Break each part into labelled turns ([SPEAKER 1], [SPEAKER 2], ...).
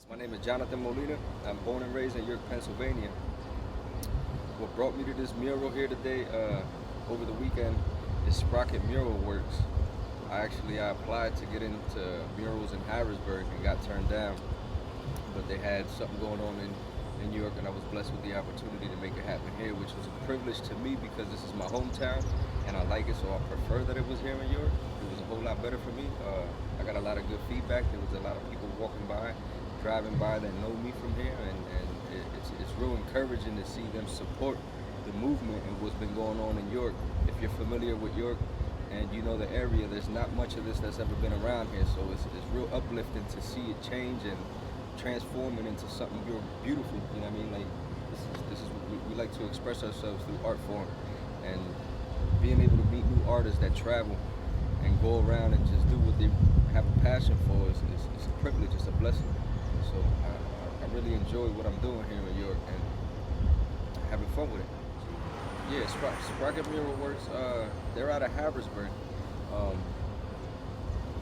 [SPEAKER 1] My name is Jonathan Molina. I'm born and raised in York, Pennsylvania. What brought me to this mural here today, over the weekend, is Sprocket Mural Works. I applied to get into murals in Harrisburg and got turned down, but they had something going on in New York, and I was blessed with the opportunity to make it happen here, which was a privilege to me because this is my hometown and I like it, so I prefer that it was here in York. It was a whole lot better for me. I got a lot of good feedback. There was a lot of people walking by, driving by that know me from here, and it's real encouraging to see them support the movement and what's been going on in York. If you're familiar with York and you know the area, there's not much of this that's ever been around here, so it's real uplifting to see it change and transform it into something real beautiful. You know what I mean? Like this is what we like to express ourselves through art form, and being able to meet new artists that travel and go around and just do what they have a passion for is a privilege. It's a blessing. So I really enjoy what I'm doing here in New York and having fun with it. Yeah, Sprocket Mural Works. They're out of Harrisburg. Um,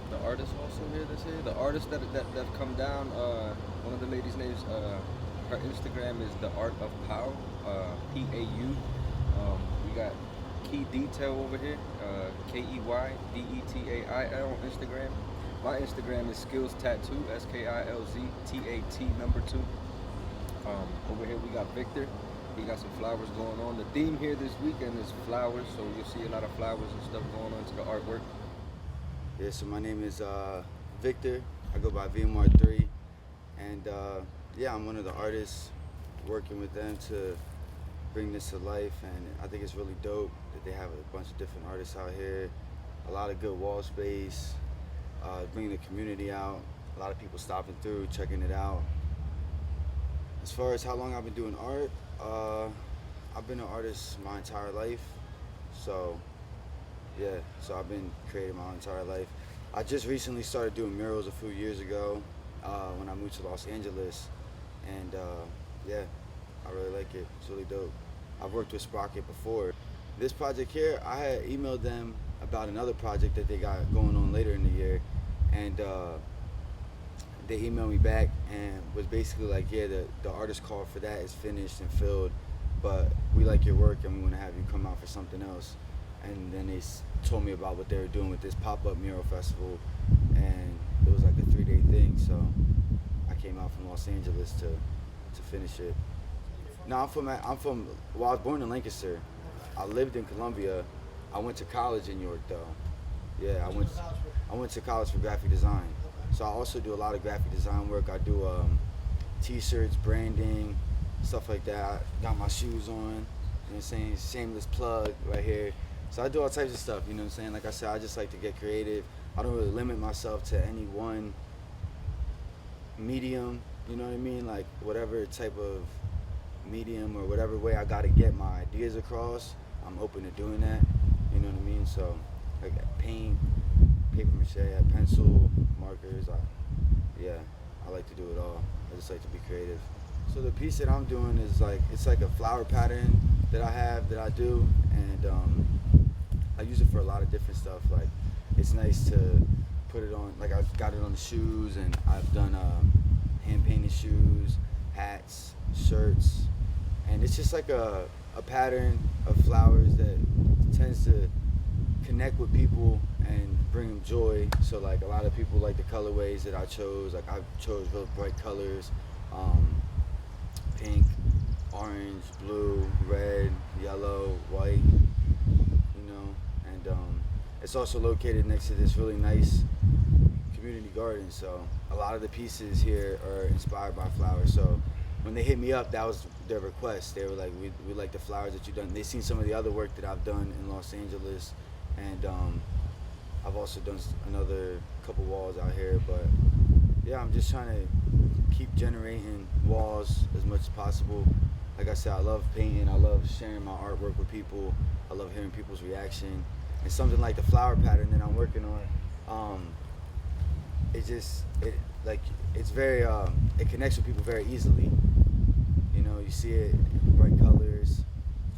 [SPEAKER 1] the artists also here this year. The artists that have come down. One of the ladies' names. Her Instagram is the Art of Pau. P-A-U. We got Key Detail over here. Keydetai on Instagram. My Instagram is Skills Tattoo. SKILZ TAT number 2. Over here we got Victor. He got some flowers going on. The theme here this weekend is flowers, so you'll see a lot of flowers and stuff going on to the artwork.
[SPEAKER 2] Yeah, so my name is Victor. I go by VMR3, and yeah, I'm one of the artists working with them to bring this to life, and I think it's really dope that they have a bunch of different artists out here, a lot of good wall space, bringing the community out, a lot of people stopping through, checking it out. As far as how long I've been doing art, I've been an artist my entire life, so yeah, so I've been creating my entire life. I just recently started doing murals a few years ago when I moved to Los Angeles, and yeah, I really like it. It's really dope. I've worked with Sprocket before. This project here, I had emailed them about another project that they got going on later in the year, and they emailed me back and was basically like, yeah, the artist call for that is finished and filled, but we like your work and we want to have you come out for something else. And then they told me about what they were doing with this pop-up mural festival, and it was like a 3-day thing, so I came out from Los Angeles to finish it. No, well, I was born in Lancaster. I lived in Columbia. I went to college in York though. Yeah, I went to college for graphic design. So I also do a lot of graphic design work. I do t-shirts, branding, stuff like that. I got my shoes on, you know what I'm saying? Shameless plug right here. So I do all types of stuff, you know what I'm saying? Like I said, I just like to get creative. I don't really limit myself to any one medium, you know what I mean? Like whatever type of medium or whatever way I gotta get my ideas across, I'm open to doing that, you know what I mean? So like paint, paper mache, pencil, markers, I like to do it all. I just like to be creative. So the piece that I'm doing is it's like a flower pattern that I do, and I use it for a lot of different stuff. Like it's nice to put it on, like I've got it on the shoes, and I've done hand painted shoes, hats, shirts, and it's just like a pattern of flowers that tends to connect with people and bring them joy. So like a lot of people like the colorways that I chose. Like I chose real bright colors, pink, orange, blue, red, yellow, white, you know. And it's also located next to this really nice community garden. So a lot of the pieces here are inspired by flowers. So when they hit me up, that was their request. They were like, we like the flowers that you've done. They seen some of the other work that I've done in Los Angeles, and I've also done another couple walls out here. But yeah, I'm just trying to keep generating walls as much as possible. Like I said, I love painting. I love sharing my artwork with people. I love hearing people's reaction. And something like the flower pattern that I'm working on, it's very it connects with people very easily. You know, you see it, bright colors,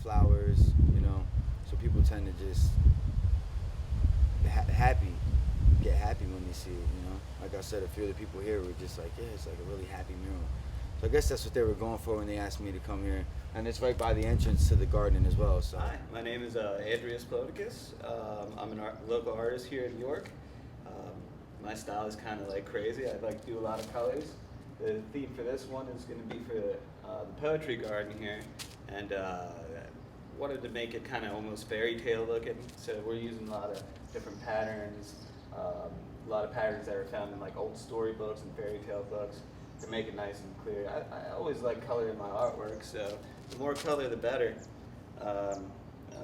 [SPEAKER 2] flowers, you know, so people tend to just happy, get happy when they see it. Like I said, a few of the people here were just like, yeah, it's like a really happy mural. So I guess that's what they were going for when they asked me to come here, and it's right by the entrance to the garden as well. So.
[SPEAKER 3] Hi, my name is Andreas Ploticus. I'm a local artist here in York. My style is kind of like crazy. I like to do a lot of colors. The theme for this one is going to be for the poetry garden here, and wanted to make it kind of almost fairy tale looking. So we're using a lot of different patterns, a lot of patterns that are found in like old storybooks and fairy tale books to make it nice and clear. I always like color in my artwork, so the more color the better. Other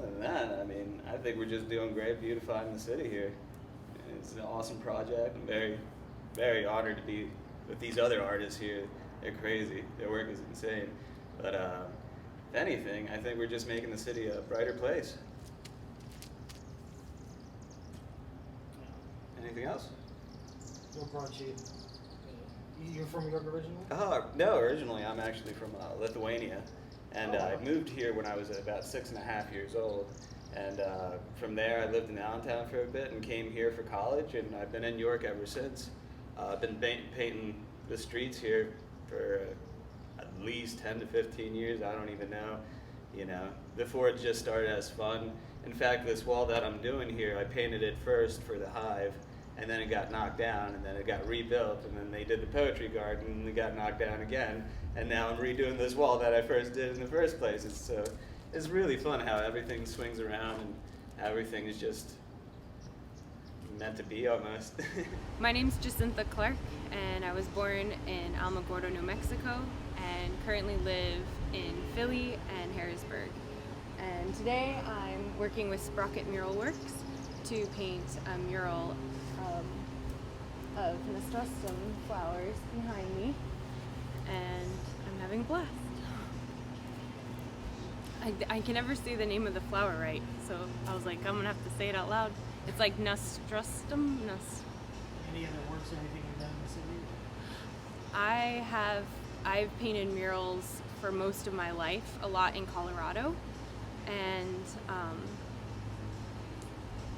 [SPEAKER 3] than that, I mean, I think we're just doing great beautifying the city here. It's an awesome project. I'm very, very honored to be with these other artists here. They're crazy. Their work is insane. But if anything, I think we're just making the city a brighter place. Anything else?
[SPEAKER 4] What brought you? You're from York originally?
[SPEAKER 3] No, originally I'm actually from Lithuania. And
[SPEAKER 4] Oh,
[SPEAKER 3] I
[SPEAKER 4] wow.
[SPEAKER 3] moved here when I was about 6.5 years old. And from there, I lived in Allentown for a bit and came here for college. And I've been in York ever since. I've been painting the streets here for at least 10 to 15 years. I don't even know. Before it just started as fun. In fact, this wall that I'm doing here, I painted it first for the Hive, and then it got knocked down, and then it got rebuilt, and then they did the poetry garden, and it got knocked down again, and now I'm redoing this wall that I first did in the first place. It's really fun how everything swings around and everything is just meant to be almost.
[SPEAKER 5] My name's Jacinta Clark, and I was born in Alamogordo, New Mexico, and currently live in Philly and Harrisburg. And today I'm working with Sprocket Mural Works to paint a mural of nasturtium flowers behind me, and I'm having a blast. I can never say the name of the flower right, so I was like, I'm gonna have to say it out loud. It's like nasturtium.
[SPEAKER 4] Any other works or anything you've done in the city?
[SPEAKER 5] I've painted murals for most of my life, a lot in Colorado, and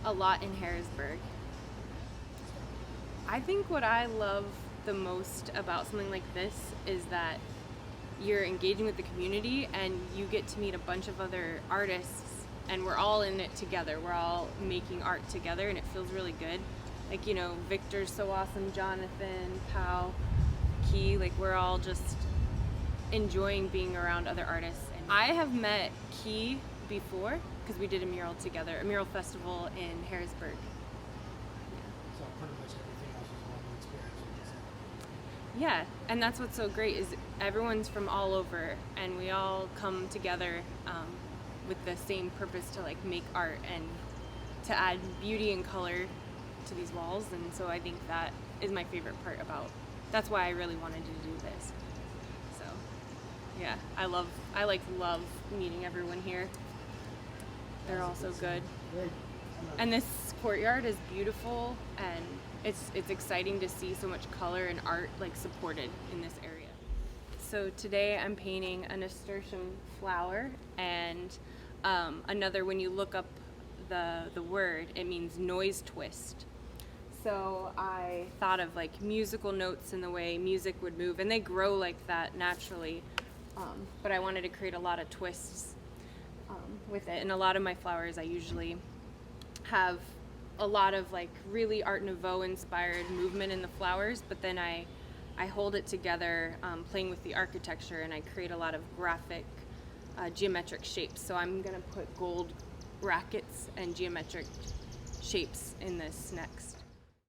[SPEAKER 5] a lot in Harrisburg. I think what I love the most about something like this is that you're engaging with the community and you get to meet a bunch of other artists, and we're all in it together. We're all making art together, and it feels really good. Like, Victor's so awesome, Jonathan, Pau, Key, like we're all just enjoying being around other artists. And I have met Key before because we did a mural together, a mural festival in Harrisburg.
[SPEAKER 4] So pretty much everything else was one new experience, would you say?
[SPEAKER 5] Yeah, and that's what's so great is everyone's from all over, and we all come together with the same purpose to like make art and to add beauty and color to these walls. And so I think that is my favorite part about. That's why I really wanted to do this. So, yeah, I love meeting everyone here. They're all so good.
[SPEAKER 4] Great.
[SPEAKER 5] And this courtyard is beautiful, and it's exciting to see so much color and art like supported in this area. So today I'm painting a nasturtium flower, and another, when you look up the word, it means noise twist. So I thought of like musical notes in the way music would move, and they grow like that naturally, but I wanted to create a lot of twists with it. And a lot of my flowers, I usually have a lot of like really Art Nouveau inspired movement in the flowers, but then I hold it together playing with the architecture, and I create a lot of graphic geometric shapes. So I'm gonna put gold brackets and geometric shapes in this next.